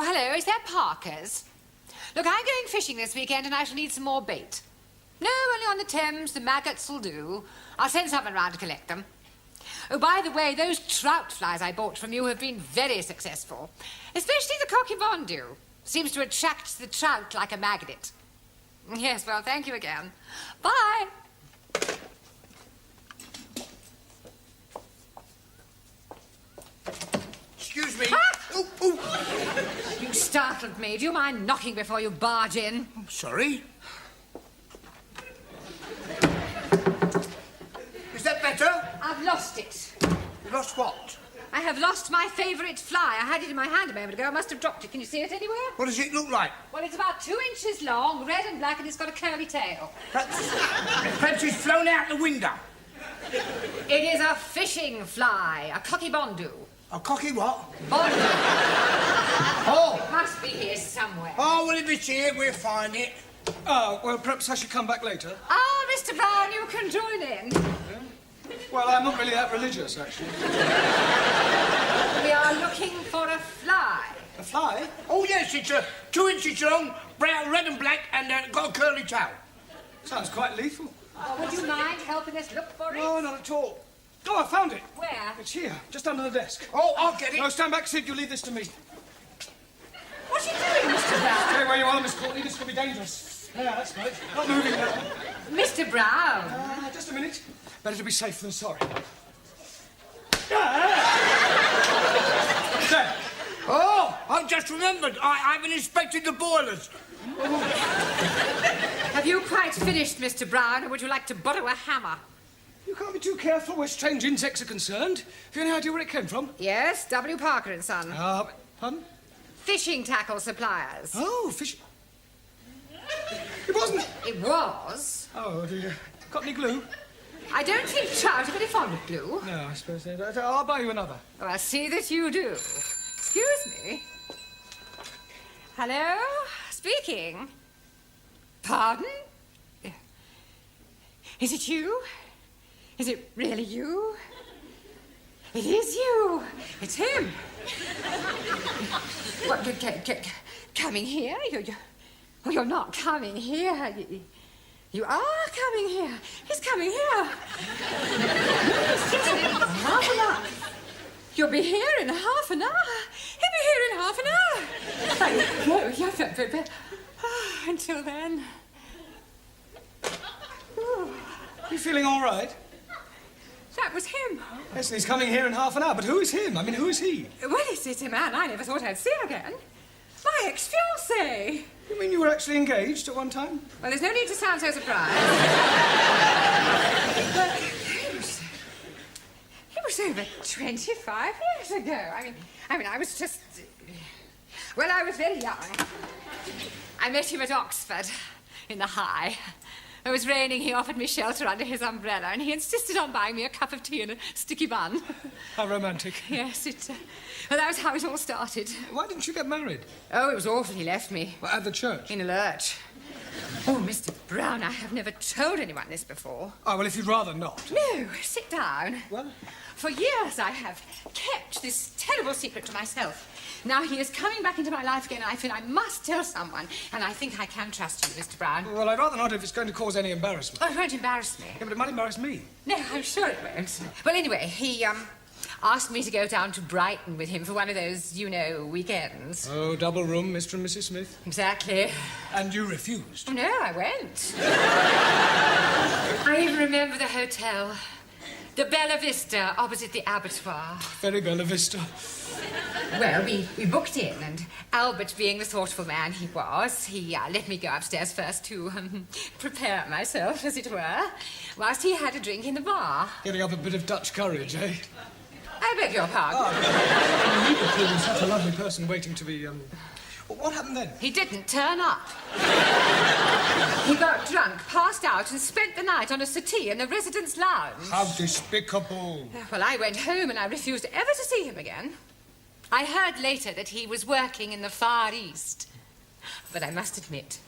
Oh, hello, is that Parker's? Look, I'm going fishing this weekend and I shall need some more bait. No, only on the Thames, the maggots will do. I'll send someone round to collect them. Oh, by the way, those trout flies I bought from you have been very successful. Especially the cocky bondu. Seems to attract the trout like a magnet. Yes, well, thank you again. Bye. Excuse me. Ah! Oh, oh. You startled me. Do you mind knocking before you barge in? Sorry. Is that better? I've lost it. You lost what? I have lost my favourite fly. I had it in my hand a moment ago. I must have dropped it. Can you see it anywhere? What does it look like? Well, it's about 2 inches long, red and black, and it's got a curly tail. Perhaps it's flown out the window. It is a fishing fly, a cocky bondu. A cocky what? Bondu. Oh! It must be here somewhere. Oh, well, if it's here, we'll find it. Oh, well, perhaps I should come back later. Ah, Mr. Brown, you can join in. Well, I'm not really that religious, actually. We are looking for a fly. A fly? Oh, yes, it's 2 inches long, brown, red and black, and got a curly tail. Sounds quite lethal. Oh, would you mind helping us look for it? No, not at all. Oh, I found it. Where? It's here, just under the desk. Oh, I'll get it. No, stand back, Sid. You leave this to me. What's he doing, Mr. Brown? Stay where you are, Miss Courtney. This could be dangerous. Yeah, that's right. Not moving now. Mr. Brown. Just a minute. Better to be safe than sorry. There. Oh, I've just remembered. I haven't inspected the boilers. Have you quite finished, Mr. Brown, or would you like to borrow a hammer? You can't be too careful where strange insects are concerned. Have you any idea where it came from? Yes, W. Parker and Son. Pardon? Fishing tackle suppliers. Oh, fish. It wasn't. It was. Oh, dear. Got any glue? I don't think trout are very fond of glue. No, I suppose they don't. I'll buy you another. Oh, I see that you do. Excuse me. Hello? Speaking. Pardon? Is it you? Is it really you? It is you. It's him. What, coming here? You're not coming here. You are coming here. He's coming here. Half an hour. You'll be here in half an hour. He'll be here in half an hour. No, until then. You feeling all right? That was him. Yes, and he's coming here in half an hour. But who is him? I mean, who is he? Well, it's a man I never thought I'd see again. My ex-fiancé. You mean you were actually engaged at one time? Well, there's no need to sound so surprised. But it was over 25 years ago. I mean, I was just... Well, I was very young. I met him at Oxford, in the High. It was raining, he offered me shelter under his umbrella, and he insisted on buying me a cup of tea and a sticky bun. How romantic. Yes, well, that was how it all started. Why didn't you get married? Oh, it was awful. He left me. Well, at the church? In a lurch. Oh, Mr. Brown, I have never told anyone this before. Oh, well, if you'd rather not. No, sit down. Well? For years I have kept this terrible secret to myself. Now he is coming back into my life again, and I feel I must tell someone, and I think I can trust you, Mr. Brown. Well, I'd rather not if it's going to cause any embarrassment. Oh, it won't embarrass me. Yeah, but it might embarrass me. No, I'm sure it won't. Well, anyway, he, asked me to go down to Brighton with him for one of those, you know, weekends. Oh, double room, Mr. and Mrs. Smith. Exactly. And you refused? Oh, no, I went. I even remember the hotel. The Bella Vista, opposite the abattoir. Very Bella Vista. Well, we booked in, and Albert, being the thoughtful man he was, he let me go upstairs first to prepare myself, as it were, whilst he had a drink in the bar. Getting up a bit of Dutch courage, eh? I beg your pardon. He was such a lovely person waiting to be, Well, what happened then? He didn't turn up. He got drunk, passed out, and spent the night on a settee in the residence lounge. How despicable. Well, I went home and I refused ever to see him again. I heard later that he was working in the Far East. But I must admit,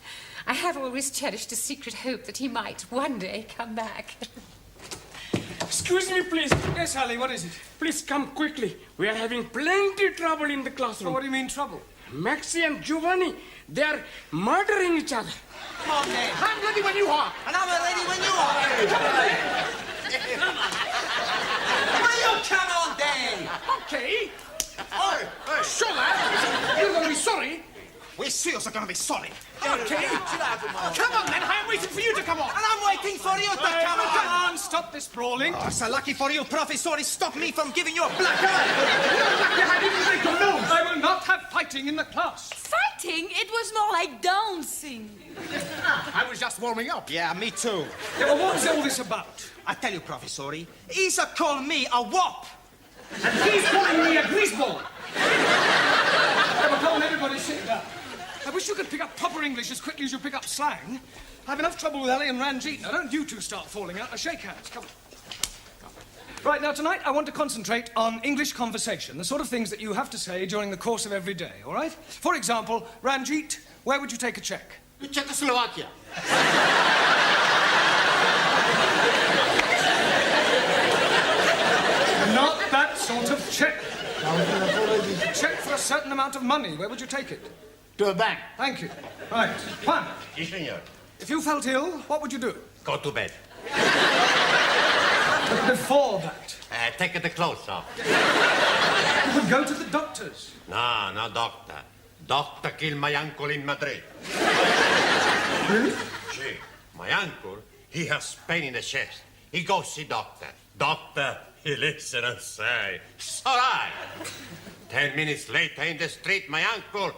I have always cherished a secret hope that he might one day come back. Excuse me, please. Yes, Harley, what is it? Please come quickly. We are having plenty trouble in the classroom. Well, what do you mean, trouble? Maxie and Giovanni, they are murdering each other. Come on, then. I'm ready when you are. And I'm ready when you are. Will you come on, then? Okay. Oh, Sure, lad. You're going to be sorry. we seals are going to be sorry. Okay. Come on, then. I'm waiting for you to come on. And I'm waiting for you to come Come on. on, stop this brawling. Oh, so lucky for you, Professor, he stopped me from giving you a black eye. I will not have fighting in the class. Fighting? It was more like dancing. I was just warming up. Yeah, me too. Yeah, well, what's all this about? I tell you, Professor, he's a call me a wop. And he's calling me a greaseball. Come on, everybody sit down. I wish you could pick up proper English as quickly as you pick up slang. I've enough trouble with Ali and Ranjit. Now, don't you two start falling out. Now, shake hands. Come on. Right, now, tonight, I want to concentrate on English conversation, the sort of things that you have to say during the course of every day, all right? For example, Ranjit, where would you take a check? Czechoslovakia. Not that sort of check. A check for a certain amount of money. Where would you take it? To a bank. Thank you. Right. Juan, Yes, senor. if you felt ill, what would you do? Go to bed. But before that, Take the clothes off. you would go to the doctors. No, no, doctor. Doctor killed my uncle in Madrid. Really? See, my uncle, he has pain in the chest. He goes see doctor. Doctor, he listen and say, it's all right. 10 minutes later in the street, my uncle,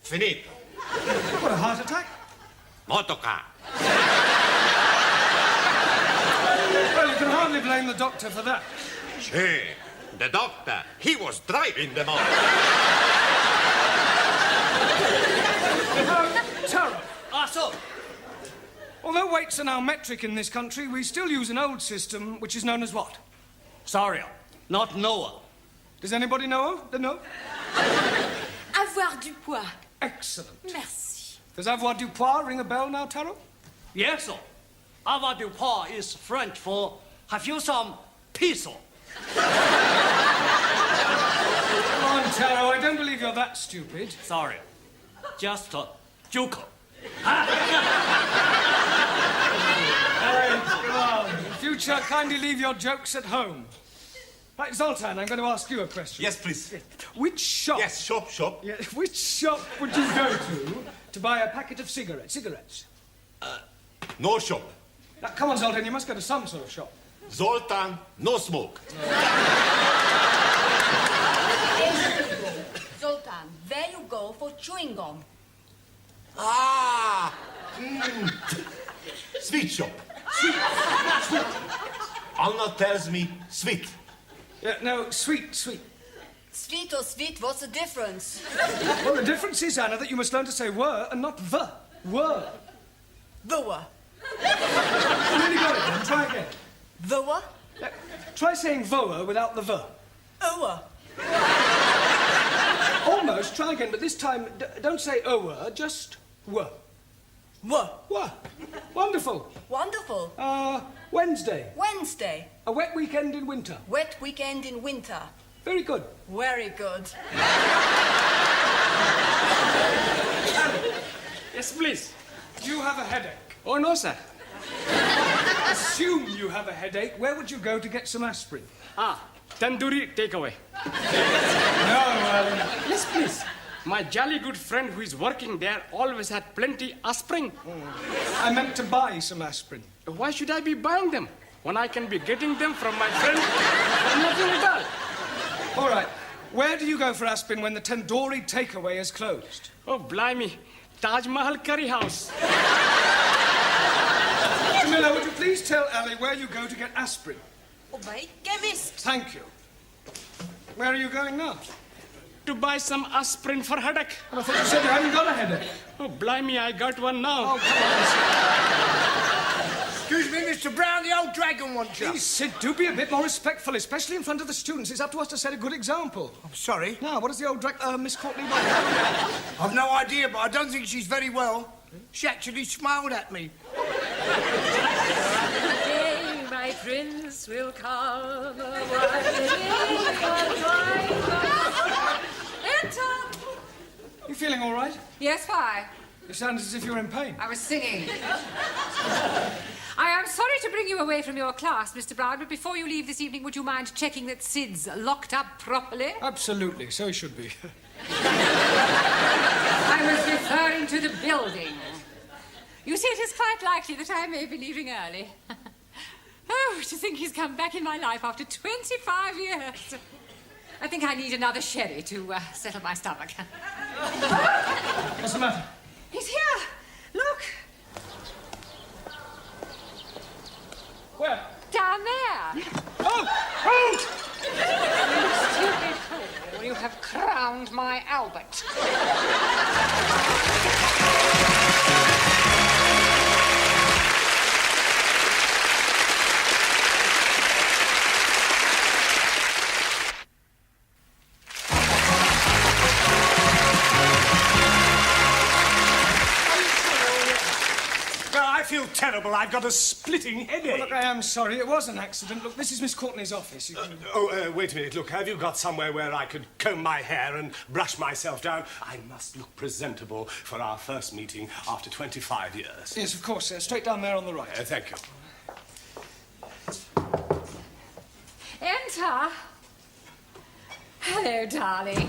finito. What, a heart attack? Motorcar. Well, you can hardly blame the doctor for that. See, the doctor, he was driving the motor. Tara, So, although weights are now metric in this country, we still use an old system which is known as what? sorry, not Noah. Does anybody know? No? Avoir du poids. Excellent. Merci. Does avoir du poids ring a bell now, Taro? Yes, sir. Avoir du poids is French for have you some peso? Come on, Taro, I don't believe you're that stupid. Sorry, just a joke. Right, come on. In future, kindly leave your jokes at home. Right, Zoltan, I'm going to ask you a question. Yes, please. Which shop... Yes, shop. Yeah, which shop would you go to buy a packet of cigarettes? No shop. Now, come on, Zoltan, you must go to some sort of shop. Zoltan, no smoke. Zoltan, there you go for chewing gum. Sweet shop. Sweet. Anna tells me sweet. Yeah, no, sweet. Sweet or sweet, what's the difference? Well, the difference is, Anna, that you must learn to say were and not the. Were. The what? You really got it, then. Try again. The what? Try saying voa without the the. Oa. Almost. Try again, but this time, don't say ower, just were. What? Were. Wonderful. Wonderful. Wednesday. Wednesday. A wet weekend in winter. Wet weekend in winter. Very good. Very good. Yes, please. You have a headache. Oh, no, sir. Assume you have a headache. Where would you go to get some aspirin? Tandoori takeaway. No, Yes, please. My jolly good friend who is working there always had plenty aspirin. I meant to buy some aspirin. Why should I be buying them when I can be getting them from my friend for nothing at all? All right. Where do you go for aspirin when the tandoori takeaway is closed? Oh, blimey. Taj Mahal Curry House. Camilla, would you please tell Ali where you go to get aspirin? Oh, by chemist. Thank you. Where are you going now? To buy some aspirin for headache. I thought you said you hadn't got a headache. Oh, blimey, I got one now. Oh, come on. Excuse me, Mr. Brown, the old dragon wants you. Please, Sid, do be a bit more respectful, especially in front of the students. It's up to us to set a good example. I'm sorry. Now, what does the old Miss Courtney want? I've no idea, but I don't think she's very well. She actually smiled at me. Today my prince will come. Enter. feeling all right? Yes, why? You sound as if you're in pain. I was singing. I am sorry to bring you away from your class, Mr. Brown, but before you leave this evening, would you mind checking that Sid's locked up properly? Absolutely, so he should be. I was referring to the building. You see, it is quite likely that I may be leaving early. Oh, to think he's come back in my life after 25 years. I think I need another sherry to settle my stomach. What's the matter? He's here. Look. Where? Down there. Oh! Oh! You stupid fool. You have crowned my Albert. I feel terrible. I've got a splitting headache. Well, look, I am sorry. It was an accident. Look, this is Miss Courtney's office. You can... Wait a minute. Look, have you got somewhere where I could comb my hair and brush myself down? I must look presentable for our first meeting after 25 years. Yes, of course. Straight down there on the right. Thank you. Enter. Hello, darling.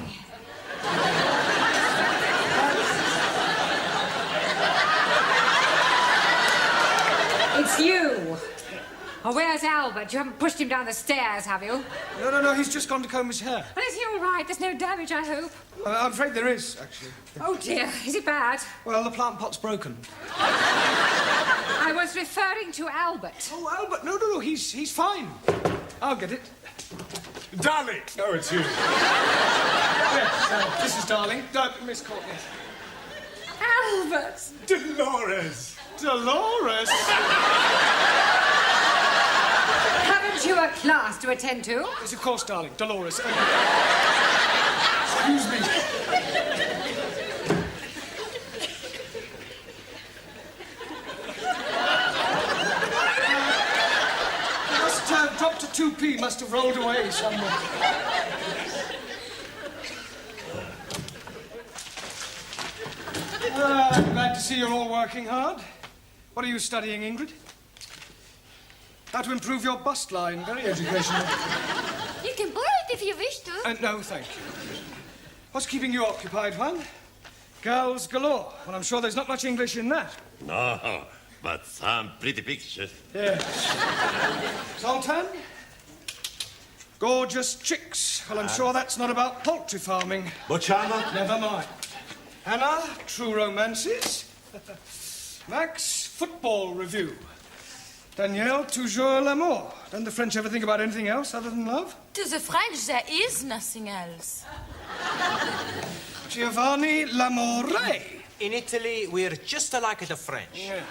It's you. Oh, where's Albert? You haven't pushed him down the stairs, have you? No. He's just gone to comb his hair. Well, is he all right? There's no damage, I hope. I'm afraid there is, actually. Oh, dear. Is it bad? Well, the plant pot's broken. I was referring to Albert. Oh, Albert. No. He's fine. I'll get it. Darling! Oh, it's you. Yes, this is Darling. Miss Courtney. Albert! Dolores! Dolores? Haven't you a class to attend to? Yes, of course, darling. Dolores. Excuse me. Dr. 2P must have rolled away somewhere. I'm glad to see you're all working hard. What are you studying, Ingrid? How to improve your bust line. Very educational. You can borrow it if you wish to. No, thank you. What's keeping you occupied, Juan? Girls galore. Well, I'm sure there's not much English in that. No, but some pretty pictures. Yes. Sultan? Gorgeous chicks. Well, I'm sure that's not about poultry farming. Bocciana? Never mind. Anna, true romances. Max, football review. Danielle, toujours l'amour. Don't the French ever think about anything else other than love? To the French, there is nothing else. Giovanni l'amore. In Italy, we're just like the French. Yeah.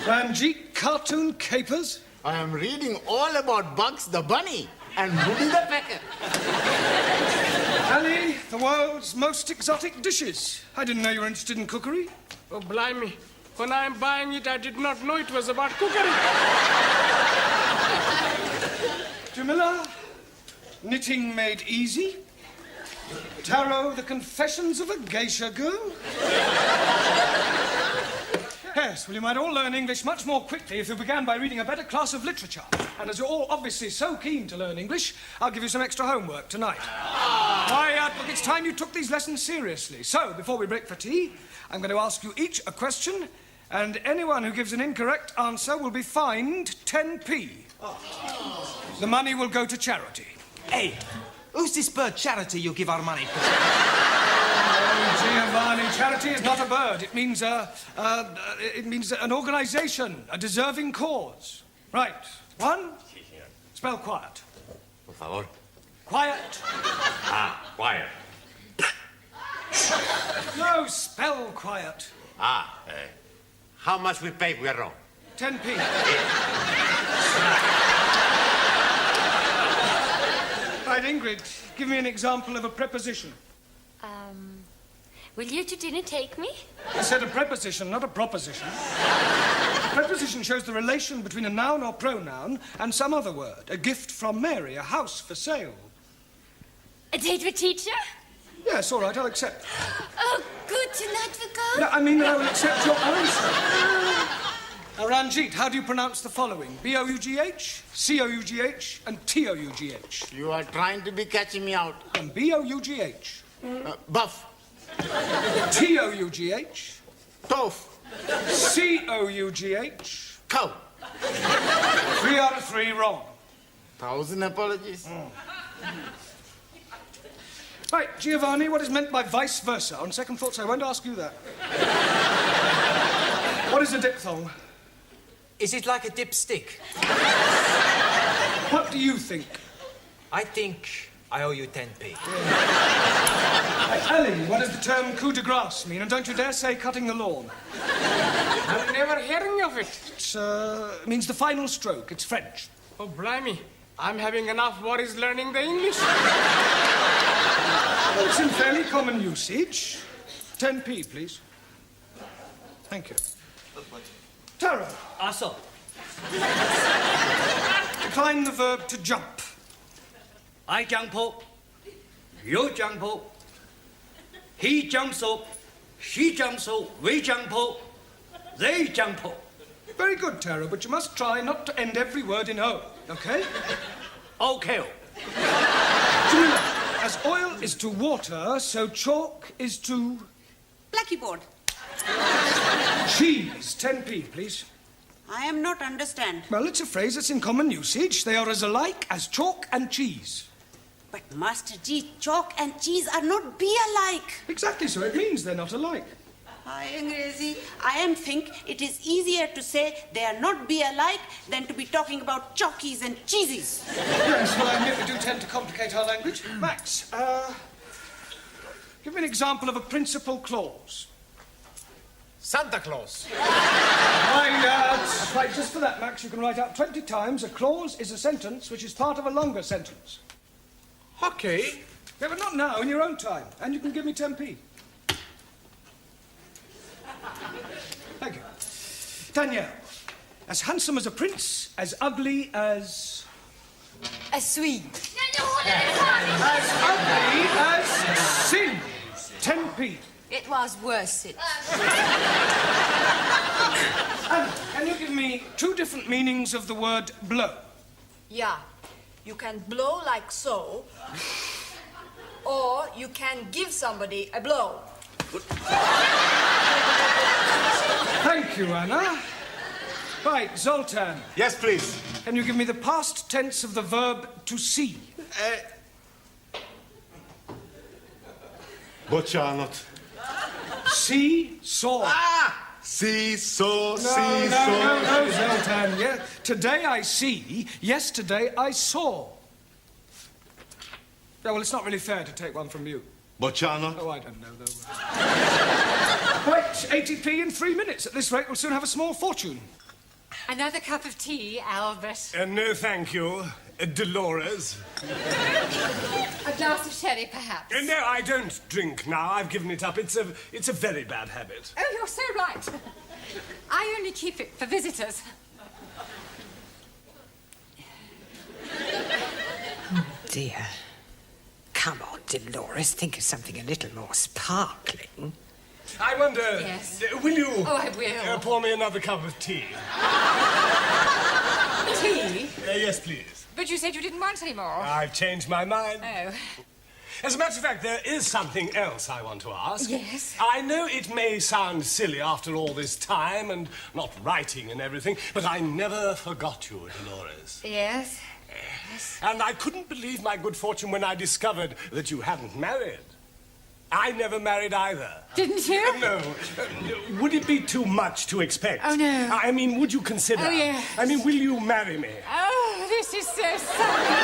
Ranjit, cartoon capers. I am reading all about Bugs the Bunny and Woody the Pecker. Ali, the world's most exotic dishes. I didn't know you were interested in cookery. Oh, blimey. When I'm buying it, I did not know it was about cookery. Jamila, knitting made easy. Tarot, the confessions of a geisha girl. Yes, well, you might all learn English much more quickly if you began by reading a better class of literature. And as you're all obviously so keen to learn English, I'll give you some extra homework tonight. Why, look, it's time you took these lessons seriously. So, before we break for tea, I'm going to ask you each a question, and anyone who gives an incorrect answer will be fined 10p. The money will go to charity. Hey, who's this bird charity you give our money to? Giovanni, charity is not a bird. It means an organization, a deserving cause. Right. One, spell quiet. Por favor. Quiet. Quiet. No, spell quiet. How much we pay if we are wrong? 10p. Right, Ingrid, give me an example of a preposition. Will you to dinner take me? I said a preposition, not a proposition. A preposition shows the relation between a noun or pronoun and some other word. A gift from Mary, a house for sale. A date with teacher? Yes, all right, I'll accept. Oh, I mean that I will accept your answer. Now, Ranjit, how do you pronounce the following? B-O-U-G-H, C-O-U-G-H, and T-O-U-G-H. You are trying to be catching me out. And B-O-U-G-H. Buff. T-O-U-G-H. Tough. C-O-U-G-H. Cow. 3 out of 3 wrong. 1,000 apologies. Right, Giovanni, what is meant by vice versa? On second thoughts, I won't ask you that. What is a diphthong? Is it like a dipstick? What do you think? I think I owe you 10p. Ali, what does the term coup de grace mean? And don't you dare say cutting the lawn. I'm never hearing of it. It means the final stroke. It's French. Oh, blimey. I'm having enough worries learning the English. Well, it's in fairly common usage. 10p, please. Thank you. Tara. Also. Decline the verb to jump. I jump up. You jump up. He jumps up. She jumps up. We jump up. They jump up. Very good, Tara, but you must try not to end every word in O, okay? Okay. Jamila, as oil is to water, so chalk is to... Blackie board. Cheese. 10p, please. I am not understand. Well, it's a phrase that's in common usage. They are as alike as chalk and cheese. But Master G, chalk and cheese are not be alike. Exactly so. It means they're not alike. Hi, Angrezi. I am think it is easier to say they are not be alike than to be talking about chalkies and cheesies. Yes, well, I admit we do tend to complicate our language. Max, give me an example of a principal clause. Santa Claus. Right, just for that, Max, you can write out 20 times a clause is a sentence which is part of a longer sentence. Okay. Yeah, but not now, in your own time. And you can give me 10p. Thank you. Danielle, as handsome as a prince, as ugly as... A Swede. As ugly as sin. 10p. It was worth it. Anna, can you give me 2 different meanings of the word blow? Yeah. You can blow like so, or you can give somebody a blow. Thank you, Anna. Right, Zoltan. Yes, please. Can you give me the past tense of the verb to see? Bocsánat. See, saw. See, saw, No, see, no, saw. no, Zoltan. Yeah. Today I see, yesterday I saw. Yeah, well, it's not really fair to take one from you. Bocsánat. Oh, I don't know, though. Right, 80p in 3 minutes. At this rate, we'll soon have a small fortune. Another cup of tea, Albert. No, thank you, Dolores. A glass of sherry, perhaps. No, I don't drink now. I've given it up. It's a very bad habit. Oh, you're so right. I only keep it for visitors. Dear. Come on, Dolores, think of something a little more sparkling. I wonder... Yes. Will you... Oh, I will. Pour me another cup of tea? Tea? Yes, please. But you said you didn't want any more. I've changed my mind. Oh. As a matter of fact, there is something else I want to ask. Yes? I know it may sound silly after all this time and not writing and everything, but I never forgot you, Dolores. Yes? And I couldn't believe my good fortune when I discovered that you hadn't married. I never married either. Didn't you? No. Would it be too much to expect? Oh, no. I mean, would you consider? Oh, yes. I mean, will you marry me? Oh, this is so funny.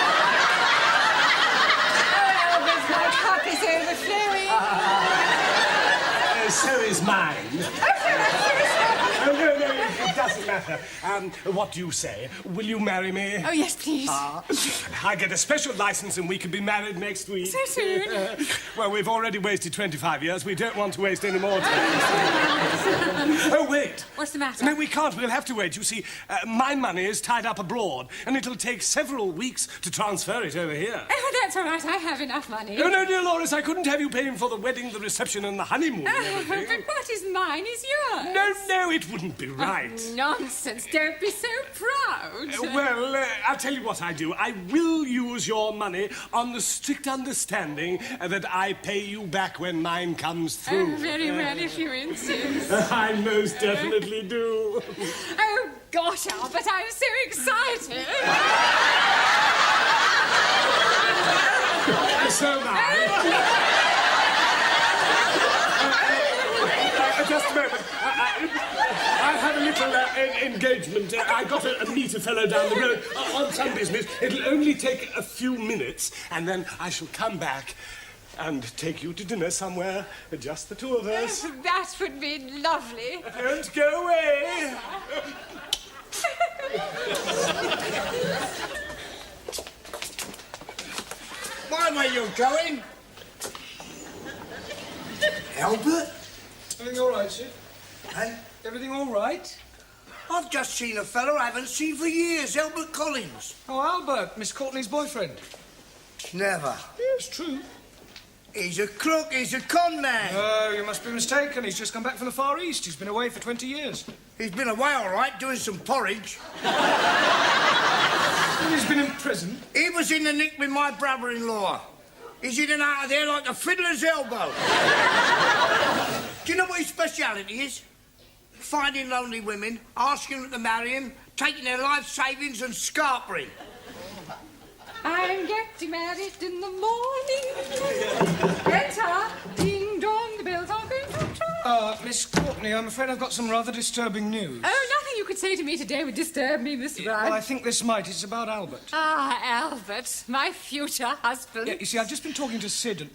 Oh, Albert, my cup is overflowing. So is mine. Oh, no, it doesn't matter. What do you say? Will you marry me? Oh, yes, please. I get a special license and we can be married next week. So soon? Well, we've already wasted 25 years. We don't want to waste any more time. Oh, wait. What's the matter? No, we can't. We'll have to wait. You see, my money is tied up abroad, and it'll take several weeks to transfer it over here. Oh, that's all right. I have enough money. Oh, no, dear Loris, I couldn't have you paying for the wedding, the reception, and the honeymoon and everything. But what is mine is yours. No, it wouldn't be right. Nonsense. Don't be so proud. I'll tell you what I do. I will use your money on the strict understanding that I pay you back when mine comes through. Oh, very well, if you insist. I most definitely do. Oh, gosh, Albert, I'm so excited. So am I. Just a moment. I have a little engagement. I got to meet a fellow down the road on some business. It'll only take a few minutes, and then I shall come back and take you to dinner somewhere, just the two of us. That would be lovely. Don't go away. Why were you going? Albert? Everything all right, Sid? Hey? Everything all right? I've just seen a fellow I haven't seen for years, Albert Collins. Oh, Albert, Miss Courtney's boyfriend. Never. Yes, true. He's a crook, he's a con man. Oh, you must be mistaken. He's just come back from the Far East. He's been away for 20 years. He's been away all right, doing some porridge. And he's been in prison. He was in the nick with my brother-in-law. He's in and out of there like a fiddler's elbow. Do you know what his speciality is? Finding lonely women, asking them to marry him, taking their life savings and scarpering. I'm getting married in the morning. Enter. Ding dong, the bells are going to try. Miss Courtney, I'm afraid I've got some rather disturbing news. Oh, nothing you could say to me today would disturb me, Miss Brown. Well, I think this might. It's about Albert. Ah, Albert, my future husband. Yeah, you see, I've just been talking to Sid and...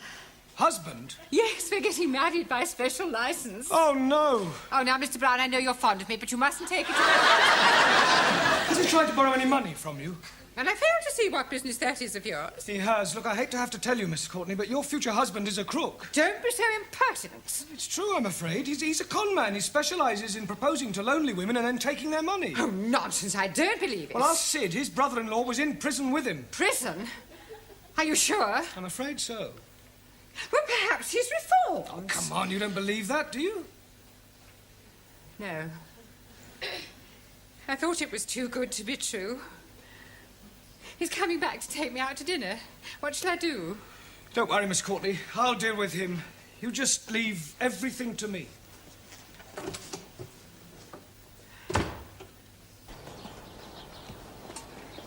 Husband? Yes, we're getting married by special license. Oh, no. Oh, now, Mr. Brown, I know you're fond of me, but you mustn't take it. Has he tried to borrow any money from you? And I fail to see what business that is of yours. He has. Look, I hate to have to tell you, Mrs. Courtney, but your future husband is a crook. Don't be so impertinent. It's true, I'm afraid. He's a con man. He specialises in proposing to lonely women and then taking their money. Oh, nonsense. I don't believe it. Well, ask Sid. His brother-in-law was in prison with him. Prison? Are you sure? I'm afraid so. Well, perhaps he's reformed. Oh, come on. You don't believe that, do you? No. I thought it was too good to be true. He's coming back to take me out to dinner. What shall I do? Don't worry, Miss Courtney. I'll deal with him. You just leave everything to me.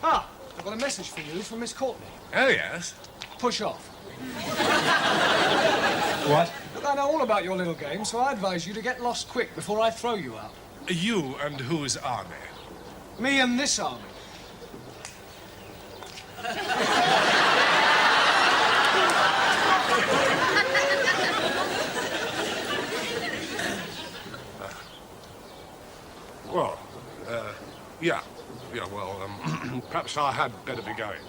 Ah, I've got a message for you from Miss Courtney. Oh, yes? Push off. What? Look, I know all about your little game, so I advise you to get lost quick before I throw you out. You and whose army? Me and this army. Well, yeah, well, perhaps I had better be going.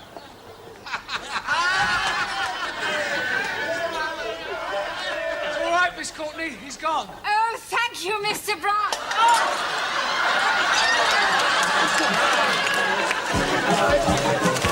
It's all right, Miss Courtney. He's gone. Oh, thank you, Mr. Brown. Oh!